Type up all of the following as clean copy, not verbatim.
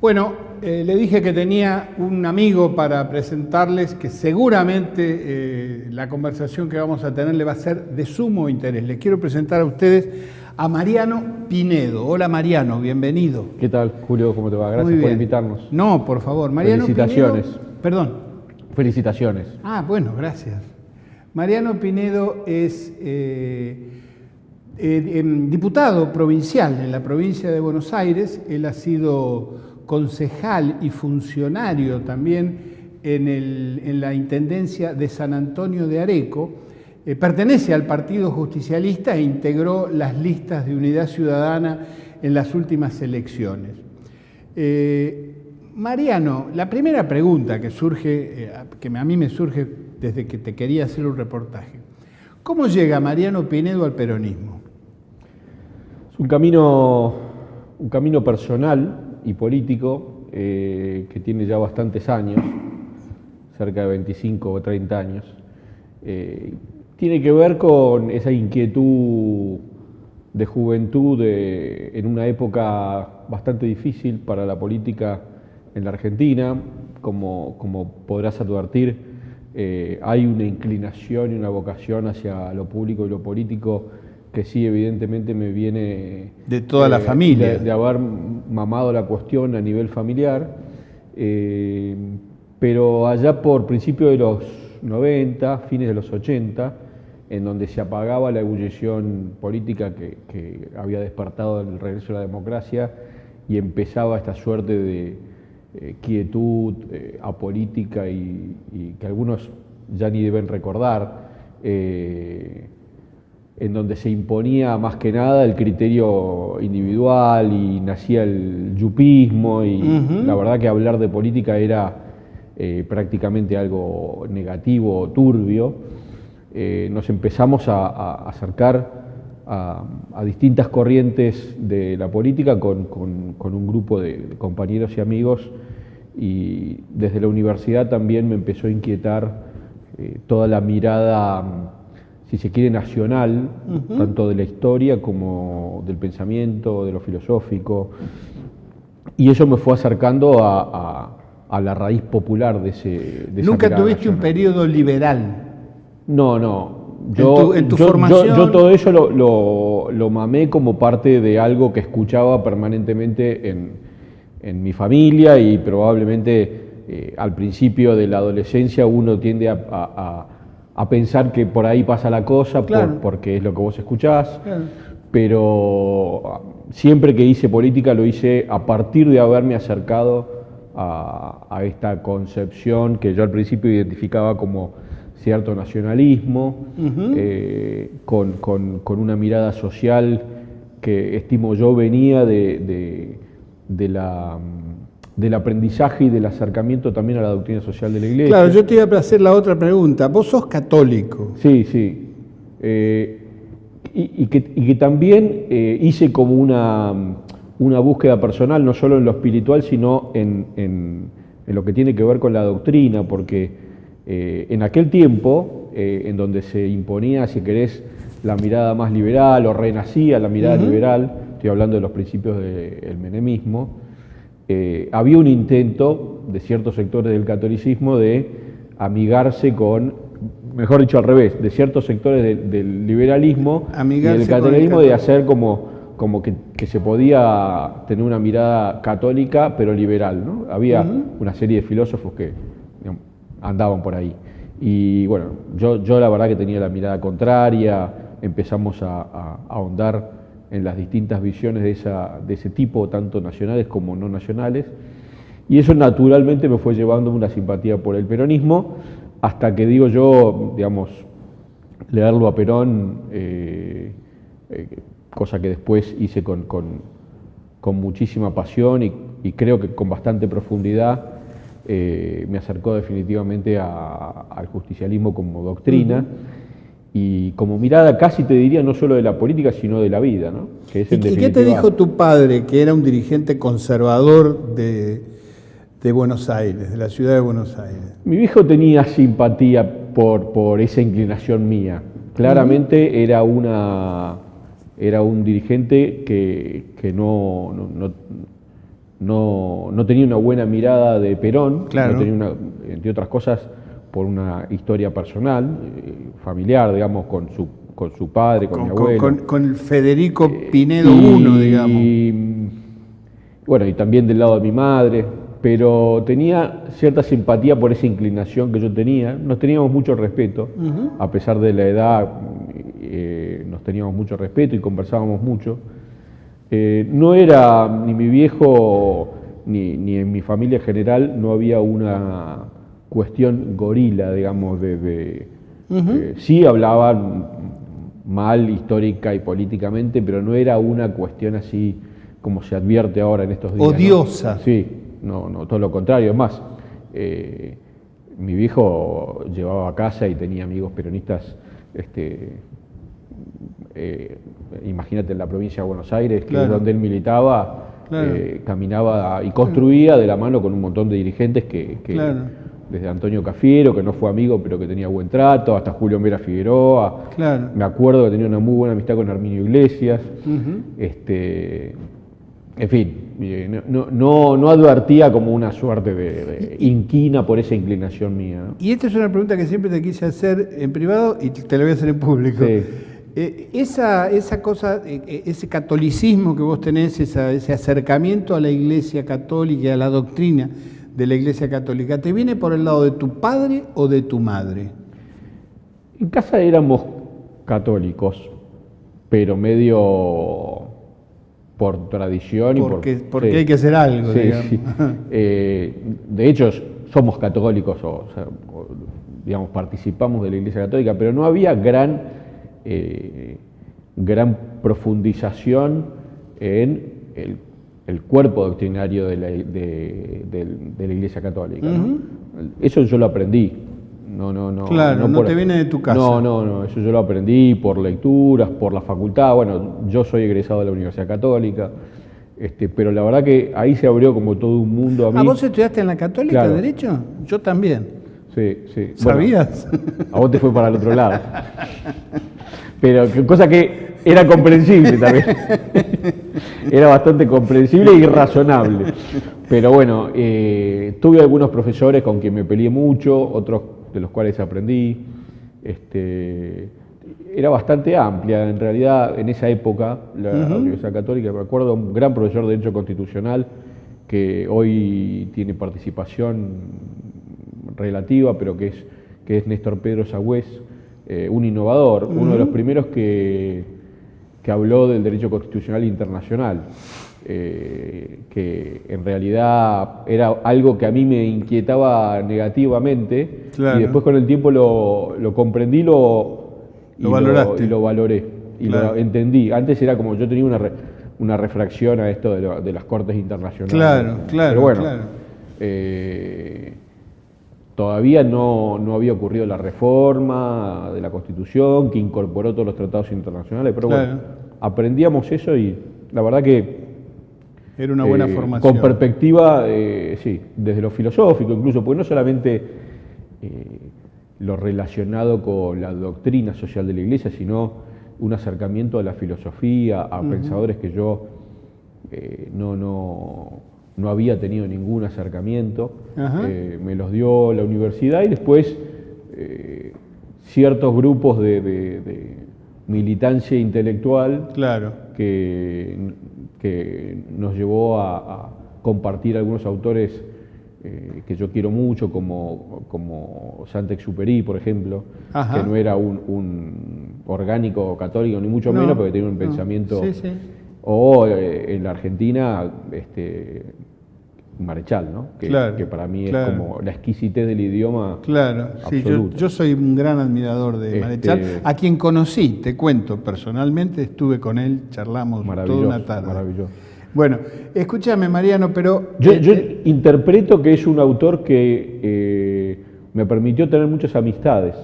Bueno, le dije que tenía un amigo para presentarles que seguramente la conversación que vamos a tener le va a ser de sumo interés. Les quiero presentar a ustedes a Mariano Pinedo. Hola Mariano, bienvenido. ¿Qué tal, Julio? ¿Cómo te va? Gracias por invitarnos. No, por favor. Mariano Felicitaciones. Pinedo, perdón. Felicitaciones. Bueno, gracias. Mariano Pinedo es diputado provincial en la provincia de Buenos Aires. Él ha sido concejal y funcionario también en la Intendencia de San Antonio de Areco. Pertenece al Partido Justicialista e integró las listas de Unidad Ciudadana en las últimas elecciones. Mariano, la primera pregunta que surge, que a mí me surge desde que te quería hacer un reportaje: ¿cómo llega Mariano Pinedo al peronismo? Es un camino personal y político que tiene ya bastantes años, cerca de 25 o 30 años. Tiene que ver con esa inquietud de juventud en una época bastante difícil para la política en la Argentina. Como podrás advertir, hay una inclinación y una vocación hacia lo público y lo político que sí, evidentemente me viene de toda la familia, de haber mamado la cuestión a nivel familiar, pero allá por principios de los 90, fines de los 80, en donde se apagaba la ebullición política que había despertado el regreso a la democracia y empezaba esta suerte de quietud apolítica y que algunos ya ni deben recordar, en donde se imponía más que nada el criterio individual y nacía el yupismo y la verdad que hablar de política era prácticamente algo negativo o turbio. Nos empezamos a acercar a distintas corrientes de la política con un grupo de compañeros y amigos, y desde la universidad también me empezó a inquietar toda la mirada, si se quiere, nacional, tanto de la historia como del pensamiento, de lo filosófico, y eso me fue acercando a la raíz popular de esa ¿Nunca mirada tuviste nacional. un periodo liberal? No. ¿En tu formación? Yo todo eso lo mamé como parte de algo que escuchaba permanentemente en mi familia, y probablemente al principio de la adolescencia uno tiende a pensar que por ahí pasa la cosa, claro, porque es lo que vos escuchás, claro. Pero siempre que hice política lo hice a partir de haberme acercado a esta concepción que yo al principio identificaba como cierto nacionalismo, con una mirada social que estimo yo venía del aprendizaje y del acercamiento también a la doctrina social de la Iglesia. Claro, yo te iba a hacer la otra pregunta. ¿Vos sos católico? Sí. Y que también hice como una búsqueda personal, no solo en lo espiritual, sino en lo que tiene que ver con la doctrina, porque en aquel tiempo, en donde se imponía, si querés, la mirada más liberal, o renacía la mirada liberal, estoy hablando de los principios del menemismo, había un intento de ciertos sectores del catolicismo de amigarse con, mejor dicho al revés, de ciertos sectores del liberalismo y del catolicismo, de hacer como que se podía tener una mirada católica pero liberal, ¿no? Había una serie de filósofos que andaban por ahí. Y bueno, yo la verdad que tenía la mirada contraria. Empezamos a ahondar en las distintas visiones de ese tipo, tanto nacionales como no nacionales, y eso naturalmente me fue llevando una simpatía por el peronismo, hasta que digo yo, digamos, leerlo a Perón, cosa que después hice con muchísima pasión y creo que con bastante profundidad, me acercó definitivamente al justicialismo como doctrina y como mirada, casi te diría, no solo de la política, sino de la vida, ¿no? Que es, ¿Y qué te dijo tu padre, que era un dirigente conservador de Buenos Aires, de la ciudad de Buenos Aires? Mi viejo tenía simpatía por esa inclinación mía. Claramente era un dirigente que no tenía una buena mirada de Perón, Claro. no tenía entre otras cosas, por una historia personal, familiar, digamos, con su padre, con mi abuelo. Con el Federico Pinedo I, digamos. Bueno, y también del lado de mi madre, pero tenía cierta simpatía por esa inclinación que yo tenía. Nos teníamos mucho respeto, a pesar de la edad, nos teníamos mucho respeto y conversábamos mucho. No era ni mi viejo ni en mi familia en general, no había una cuestión gorila, digamos, sí hablaban mal histórica y políticamente, pero no era una cuestión así como se advierte ahora en estos días. Odiosa. ¿No? Sí, no, todo lo contrario. Es más, mi viejo llevaba a casa y tenía amigos peronistas, imagínate en la provincia de Buenos Aires, que Claro. es donde él militaba, Claro. caminaba y construía de la mano con un montón de dirigentes que Claro. desde Antonio Cafiero, que no fue amigo pero que tenía buen trato, hasta Julio Mera Figueroa. Claro. Me acuerdo que tenía una muy buena amistad con Arminio Iglesias. En fin, no advertía como una suerte de inquina por esa inclinación mía, ¿no? Y esta es una pregunta que siempre te quise hacer en privado y te la voy a hacer en público. Sí. Esa cosa, ese catolicismo que vos tenés, ese acercamiento a la Iglesia Católica y a la doctrina de la Iglesia Católica, ¿te viene por el lado de tu padre o de tu madre? En casa éramos católicos, pero medio por tradición Porque sí. hay que hacer algo, Sí, digamos. sí. De hecho, somos católicos, digamos, participamos de la Iglesia Católica, pero no había gran profundización en el cuerpo doctrinario de la Iglesia Católica, ¿no? Eso yo lo aprendí. Claro, no te viene de tu casa. No, eso yo lo aprendí por lecturas, por la facultad. Bueno, yo soy egresado de la Universidad Católica, pero la verdad que ahí se abrió como todo un mundo a mí. ¿Vos estudiaste en la Católica, Claro. Derecho? Yo también. Sí. ¿Sabías? Bueno, a vos te fue para el otro lado. Pero cosa que era comprensible también. Era bastante comprensible y razonable. Pero bueno, tuve algunos profesores con quien me peleé mucho, otros de los cuales aprendí. Era bastante amplia, en realidad, en esa época, la Universidad Católica. Me acuerdo de un gran profesor de Derecho Constitucional que hoy tiene participación relativa, pero que es Néstor Pedro Sagüez, un innovador, uno de los primeros que habló del derecho constitucional internacional, que en realidad era algo que a mí me inquietaba negativamente. Claro. Y después con el tiempo lo comprendí, lo valoraste. y lo valoré y Claro. lo entendí. Antes era como yo tenía una refracción a esto de las cortes internacionales. Claro. Pero bueno, claro. Todavía no había ocurrido la reforma de la Constitución que incorporó todos los tratados internacionales, pero Claro. bueno, aprendíamos eso y la verdad que Era una buena formación. con perspectiva, sí, desde lo filosófico incluso, porque no solamente lo relacionado con la doctrina social de la Iglesia, sino un acercamiento a la filosofía, a pensadores que yo no había tenido ningún acercamiento. Me los dio la universidad y después ciertos grupos de militancia intelectual. Claro. que nos llevó a compartir algunos autores que yo quiero mucho, como Saint-Exupéry, por ejemplo, Ajá. que no era un orgánico católico, ni mucho No, menos, porque tenía un no. pensamiento... Sí, sí. O en la Argentina, Marechal, ¿no? Claro, que para mí claro. es como la exquisitez del idioma. Claro, sí, absoluta. yo soy un gran admirador de Marechal, a quien conocí, te cuento, personalmente estuve con él, charlamos toda Maravilloso, una tarde. maravilloso. Bueno, escúchame Mariano, pero... Yo interpreto que es un autor que me permitió tener muchas amistades.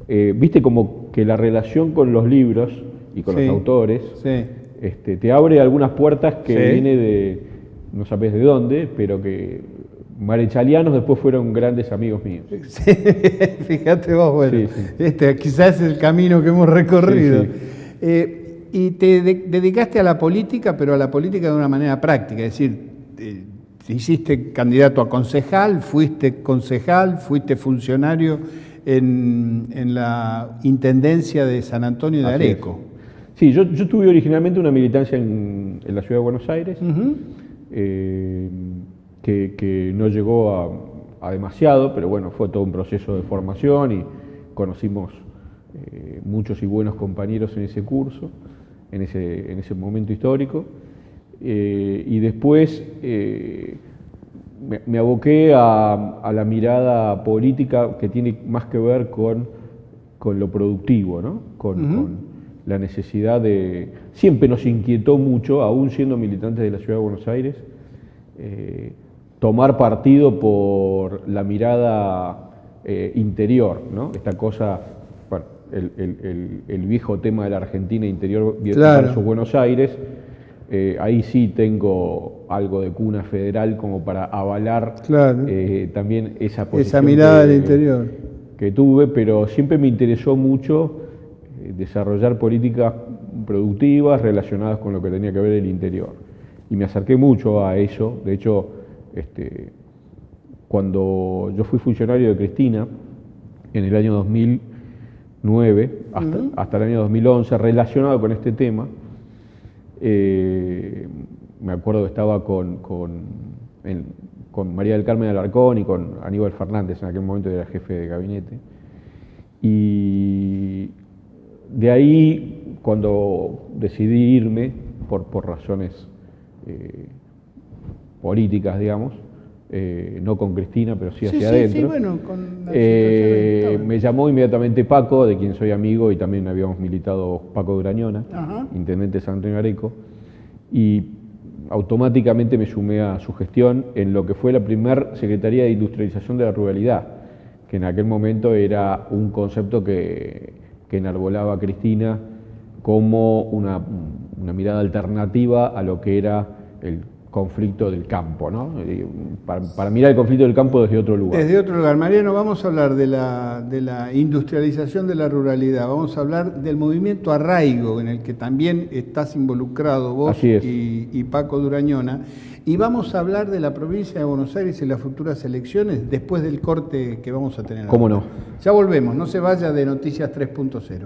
Viste como que la relación con los libros y con Sí, los autores sí. te abre algunas puertas que Sí. viene de, no sabés de dónde, pero que marechalianos después fueron grandes amigos míos. Sí, fíjate vos, bueno, Sí. Quizás es el camino que hemos recorrido. Sí, Y te dedicaste a la política, pero a la política de una manera práctica, es decir, te hiciste candidato a concejal, fuiste funcionario en la Intendencia de San Antonio de Areco. Sí, yo tuve originalmente una militancia en la ciudad de Buenos Aires, que no llegó a demasiado, pero bueno, fue todo un proceso de formación y conocimos muchos y buenos compañeros en ese curso, en ese momento histórico. Y después me aboqué a la mirada política que tiene más que ver con lo productivo, ¿no? Con la necesidad de... Siempre nos inquietó mucho, aún siendo militantes de la Ciudad de Buenos Aires, tomar partido por la mirada interior, ¿no? Esta cosa, bueno, el viejo tema de la Argentina interior versus Buenos Aires. Ahí sí tengo algo de cuna federal como para avalar también esa posición. Esa mirada del interior. Que tuve, pero siempre me interesó mucho desarrollar políticas productivas relacionadas con lo que tenía que ver el interior. Y me acerqué mucho a eso. De hecho, cuando yo fui funcionario de Cristina, en el año 2009, hasta el año 2011, relacionado con este tema, me acuerdo que estaba con María del Carmen Alarcón y con Aníbal Fernández, en aquel momento era jefe de gabinete. Y de ahí, cuando decidí irme, por razones políticas, digamos, no con Cristina, pero sí hacia adentro. Sí, bueno, con la me llamó inmediatamente Paco, de quien soy amigo, y también habíamos militado Paco Durañona, intendente de San Antonio de Areco, y automáticamente me sumé a su gestión en lo que fue la primera Secretaría de Industrialización de la Ruralidad, que en aquel momento era un concepto que enarbolaba Cristina como una mirada alternativa a lo que era el conflicto del campo, ¿no? Para mirar el conflicto del campo desde otro lugar. Desde otro lugar. Mariano, vamos a hablar de la industrialización de la ruralidad, vamos a hablar del movimiento Arraigo, en el que también estás involucrado vos y Paco Durañona, y vamos a hablar de la provincia de Buenos Aires y las futuras elecciones después del corte que vamos a tener. ¿Cómo no? Ya volvemos, no se vaya de Noticias 3.0.